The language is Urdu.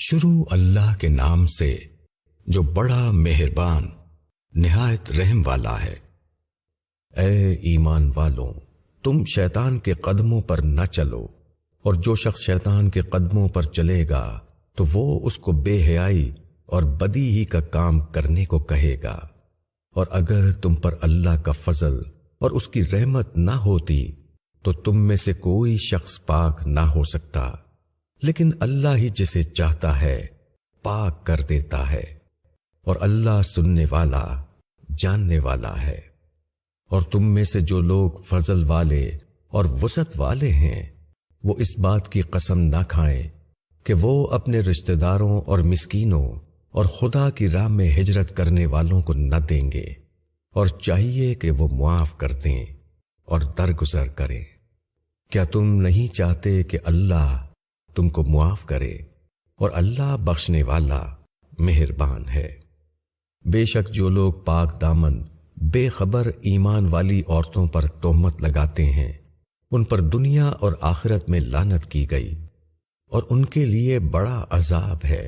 شروع اللہ کے نام سے جو بڑا مہربان نہایت رحم والا ہے۔ اے ایمان والوں، تم شیطان کے قدموں پر نہ چلو، اور جو شخص شیطان کے قدموں پر چلے گا تو وہ اس کو بے حیائی اور بدی ہی کا کام کرنے کو کہے گا۔ اور اگر تم پر اللہ کا فضل اور اس کی رحمت نہ ہوتی تو تم میں سے کوئی شخص پاک نہ ہو سکتا، لیکن اللہ ہی جسے چاہتا ہے پاک کر دیتا ہے، اور اللہ سننے والا جاننے والا ہے۔ اور تم میں سے جو لوگ فضل والے اور وسعت والے ہیں وہ اس بات کی قسم نہ کھائیں کہ وہ اپنے رشتہ داروں اور مسکینوں اور خدا کی راہ میں ہجرت کرنے والوں کو نہ دیں گے، اور چاہیے کہ وہ معاف کر دیں اور درگزر کریں۔ کیا تم نہیں چاہتے کہ اللہ تم کو معاف کرے؟ اور اللہ بخشنے والا مہربان ہے۔ بے شک جو لوگ پاک دامن بے خبر ایمان والی عورتوں پر تہمت لگاتے ہیں ان پر دنیا اور آخرت میں لعنت کی گئی، اور ان کے لیے بڑا عذاب ہے۔